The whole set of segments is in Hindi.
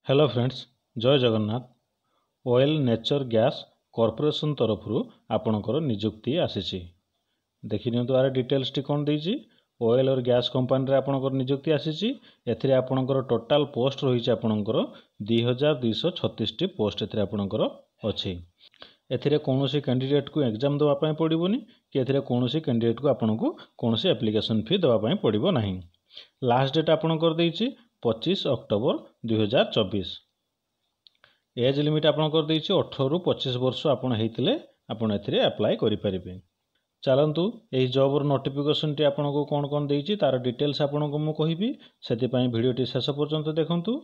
हेलो फ्रेंड्स, जय Jagannath. Oil nature gas corporation तरफ आपणकर निजुक्ति आसी देखि यार डिटेल्स टी कौन देछि। ऑयल और गैस कंपनी रे आपणकर निजुक्ति आसी एथिरे आपणकर टोटाल पोस्ट रही आपणकर 2236 टी पोस्ट एथिरे आपणकर अछि। एथिरे कोनोसी कैंडिडेट को एग्जाम देवा पई पड़िबोनी कि एथिरे कोनोसी कैंडिडेट को आपनको कोनोसी एप्लिकेशन फी देवा पई पड़िबो नाही। लास्ट डेट आपणकर देछि 25 अक्टोबर 2024। एज लिमिट आपणकर देछि 18 रु 25 वर्ष आपण हेतिले आपण एथिरे अप्लाई करि परिबे। चलंतु एही जॉब नोटिफिकेशन टी आपनको कोन कोन देछि तार डिटेल्स आपनको मु कहिबी, सेति पई वीडियो टी शेष पर्यंत देखंतु।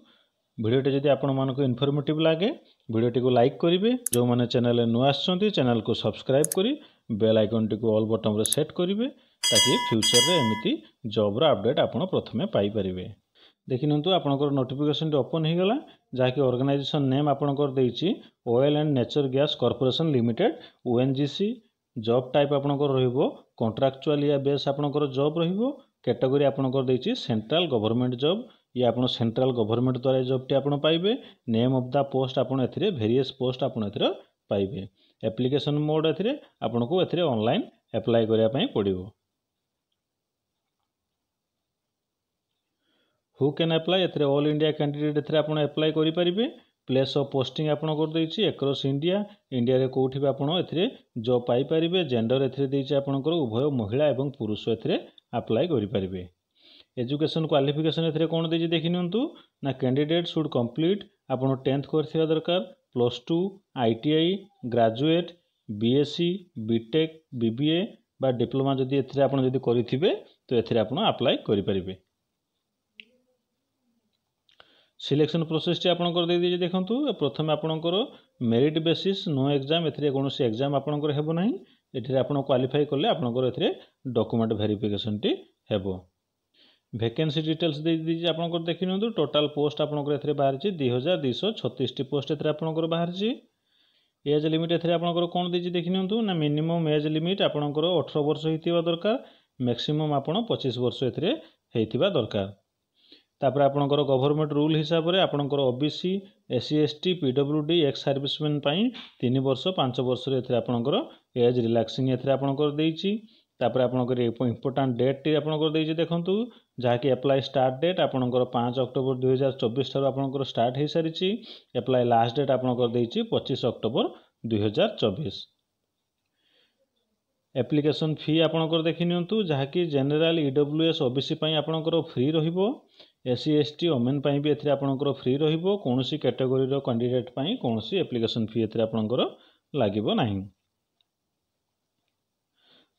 वीडियो टी जदि आपण मानको इन्फॉर्मेटिव लागे वीडियो टी को लाइक करिवे, जो माने चैनल रे नु आछंती चैनल को सब्सक्राइब करी बेल आइकन टी को ऑल बटन रे सेट करिवे, ताकि फ्यूचर रे एमिति जॉब रो अपडेट आपण प्रथमे पाई परिवे। देखिनंतु आपनकर नोटिफिकेशन टी ओपन हे गला, जाकि ऑर्गेनाइजेशन नेम आपनकर देछि oil and natural gas corporation limited ONGC। Job type आपनकर रहिबो कॉन्ट्रैक्चुअल या बेस आपनकर जॉब रहिबो। कैटेगरी आपनकर देछि सेंट्रल गवर्नमेंट जॉब, या आपण सेंट्रल गवर्नमेंट द्वारा जॉब टी आपण पाइबे। नेम ऑफ द पोस्ट आपण एथिरे वेरियस पोस्ट आपण एथिरे पाइबे। एप्लिकेशन मोड एथिरे आपनको एथिरे ऑनलाइन अप्लाई करिया पई पड़िबो। हु कैन अप्लाई एथिरे ऑल इंडिया कैंडिडेट एथिरे आपण अप्लाई करि परिबे। प्लेस ऑफ पोस्टिंग आपण कर देछि एक्रॉस इंडिया। इंडिया रे कोठी बे आपण एथिरे जॉब पाई परिबे। जेंडर एथिरे देछि आपणकर उभय महिला एवं पुरुष एथिरे अप्लाई करि परिबे। एजुकेशन क्वालिफिकेशन एथिरे कोन देछि देखिनंतु ना कैंडिडेट शुड कंप्लीट आपण 10th करथिबा दरकार, +2 ITI graduate BSc BTech BBA बा डिप्लोमा जदि एथिरे आपण जदि करिथिबे तो एथिरे आपण अप्लाई करि परिबे। सिलेक्शन प्रोसेस टी आपणकर दे दिजे देखंतु। प्रथम आपणकर मेरिट बेसिस नो एग्जाम, एथिरे कोनोसी एग्जाम आपणकर हेबो नाही। एथिरे आपण क्वालिफाई करले आपणकर एथिरे डॉक्यूमेंट वेरिफिकेशन टी हेबो। वैकेंसी डिटेल्स दे दिजे आपणकर देखिनंतु। टोटल पोस्ट आपणकर एथिरे बाहर छि 2236 टी पोस्ट एथिरे आपणकर बाहर छि। एज लिमिट एथिरे आपणकर कोन दिजे देखिनंतु ना मिनिमम एज लिमिट आपणकर 18 वर्ष हेतिबा दरकार, मैक्सिमम आपण 25 वर्ष एथिरे हेतिबा दरकार। तापर आपणकर गवर्नमेंट रूल हिसाब रे आपणकर OBC SC ST PWD ex serviceman पई 3 वर्ष 5 वर्ष रे एथिरे आपणकर एज रिलैक्सिंग एथिरे आपणकर देछि। तापर आपणकर इंपोर्टेंट डेट टी आपणकर देछि देखंतु, जाकि अप्लाई स्टार्ट डेट आपणकर 5 अक्टोबर 2024 थार आपणकर स्टार्ट हे सारिछि। अप्लाई लास्ट डेट आपणकर देछि 25 अक्टोबर 2024। एप्लिकेशन फी आपणकर देखिनियंतु, जाकि जनरल EWS OBC पई आपणकर फ्री रहिबो। SC ST ओमेन पई भी एथिरे आपणकर फ्री रहिबो। कोनोसी कैटेगरी रो कैंडिडेट पई कोनोसी एप्लिकेशन फी एथिरे आपणकर लागिबो नाही।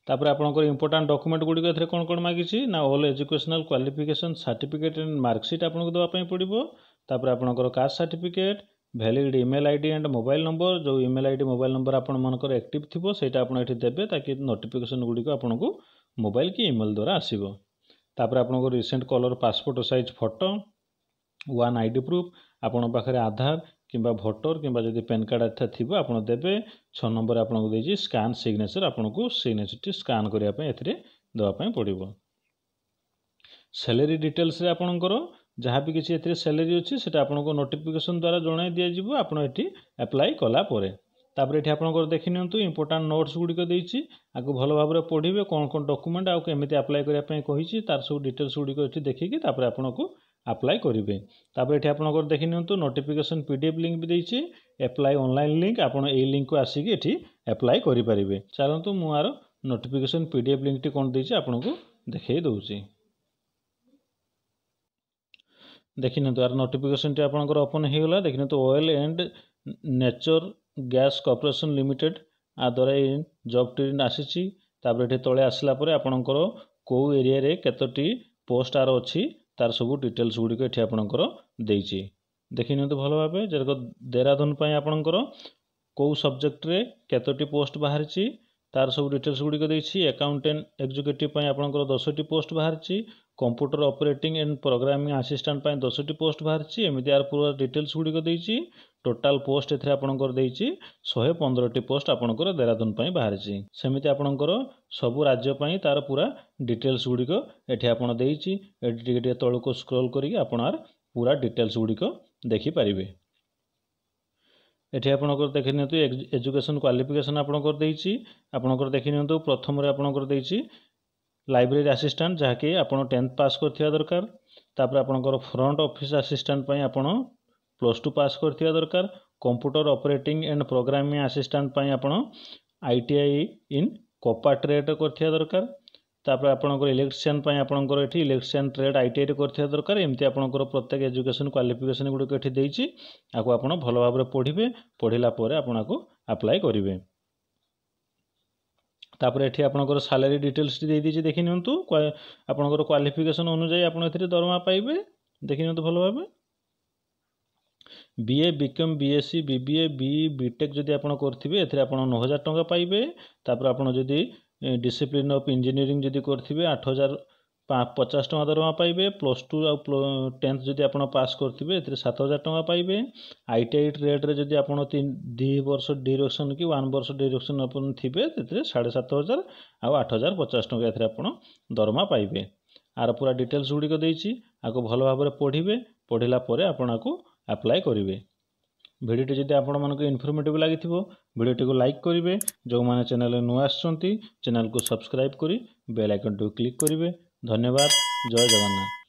तापर आपणकर इंपोर्टेंट डॉक्यूमेंट गुडी एथिरे कोन कोन मागिछि ना all educational qualification certificate and marksheet आपणको देवा पई पड़िबो। तापर आपणकर caste certificate, valid email ID and mobile number, जो ईमेल आईडी मोबाइल नंबर आपण मनकर एक्टिव थिबो सेटा आपण एठी देबे, ताकि नोटिफिकेशन गुडी को आपणको मोबाइल की ईमेल द्वारा आसीबो। तापर आपणको recent colour passport size photo, 1 ID proof, आपण पाखरे आधार किंबा भोटर किंबा जदि पैन कार्ड एथा थिबो आपण देबे। 6 नंबर आपणको देछि स्कैन सिग्नेचर, आपणको सिग्नेचर टी स्कैन करिया पय एथिरे देवा पय पड़िबो। सैलरी डिटेल्स रे आपणकर जहाँ भी किसी एथिरे सैलरी अछि सेटा आपणको नोटिफिकेशन द्वारा जणाई दिया जिवो आपण एठी अप्लाई कला परे। तापर एठी आपणकर देखिनियंतु इंपोर्टेंट नोट्स गुडी को देछि, आको भलो भाबरे पढिबे कोन कोन डॉक्यूमेंट आ केमिति अप्लाई करिया पय कहिछि तार सब डिटेल्स गुडी को एठी देखिकि तापर आपणको अप्लाई करिवे। तापर एठी आपणकर देखिनियंतु नोटिफिकेशन PDF लिंक भी देछि, अप्लाई ऑनलाइन लिंक, आपण ए लिंक को आसीकि एठी अप्लाई करि परिबे। चलंतु मु आरो नोटिफिकेशन PDF लिंक टी कोन देछि आपणको देखै दउछि। देखिनंतु यार नोटिफिकेशन टी आपणकर ओपन हे गला। देखिनंतु oil and natural gas corporation limited आ द्वारा जॉब टी आसीछि। तापर एठी तळे आसला परे आपणकर को एरिया रे केतोटी पोस्ट आर अछि तार सब डिटेल्स गुडी को एठी आपणकर देछि। देखिनंतु भलो भाबे जेरको देहरादून पई आपणकर को सब्जेक्ट रे केतोटी पोस्ट बाहर छि तार सब डिटेल्स गुडी को देछि। अकाउंटेंट एग्जीक्यूटिव पई आपणकर 10 टी पोस्ट बाहर छि। Computer operating and programming assistant पई 10 टी पोस्ट बाहर छि। एमिति यार पूरा डिटेल्स गुडी को देछि। टोटल पोस्ट एथरे आपणकर देछि 115 टी पोस्ट आपणकर देहरादून पई बाहर छि। सेमिति आपणकर सब राज्य पई तार पूरा डिटेल्स गुडी को एठी आपण देछि। एठी टिके तळको स्क्रॉल करिके आपण आर पूरा डिटेल्स गुडी को ଦେଖିପାରିବେ। एठी आपणकर देखि नियंतु एजुकेशन क्वालिफिकेशन आपणकर देइछि आपणकर देखि नियंतु प्रथम रे आपणकर देइछि लाइब्रेरी असिस्टेंट जहाँकि आपण 10th पास करथिया दरकार तापर आपणकर फ्रंट ऑफिस असिस्टेंट पई आपण +2 पास करथिया दरकार computer operating and programming assistant पई आपण आईटीआई इन कोपा ट्रेड करथिया दरकार तापर आपणकर इलेक्ट्रिशियन पई आपणकर एठी इलेक्ट्रिशियन ट्रेड आईटीआई रे करथिया दरकार एमती आपणकर प्रत्येक एजुकेशन क्वालिफिकेशन गुडी एठी देइछि आको आपण भलो भाबरे पढिबे पढिला परे आपणाको अप्लाई करिवे तापर एठी आपणकर सैलरी डिटेल्स दे दिछि देखि नियंतु आपणकर क्वालिफिकेशन अनुसार आपण एथिरे दरमा पाइबे देखि नियंतु भलो भाबे BA BCom BSc BBA BE BTech जदि आपण करथिबे एथिरे आपण 9000 टंका पाइबे तापर आपण जदि डिसिप्लिन ऑफ इंजीनियरिंग जदि करथिबे 8050 टंका दरमा पाइबे +2 आ 10th जदि आपण पास करथिबे एथिरे 7000 टंका पाइबे आईटीआई ट्रेड रे जदि आपण 2 वर्ष ड्यूरेशन कि 1 वर्ष ड्यूरेशन आपण थिबे एथिरे 7500 आ 8050 टंका एथिरे आपण दरमा पाइबे आर पूरा डिटेल्स गुडी को देइछि आको भलो भाबरे पढिबे पढिला परे आपण आको अप्लाई करिवे भिडियोटी जदि आपण मानको इनफॉर्मेटिव लागिथिबो भिडियोटी को लाइक करिवे जो माने चैनल नु आछंती चैनल को सब्सक्राइब करी बेल आइकन टू क्लिक करिवे धन्यवाद जय जगन्नाथ।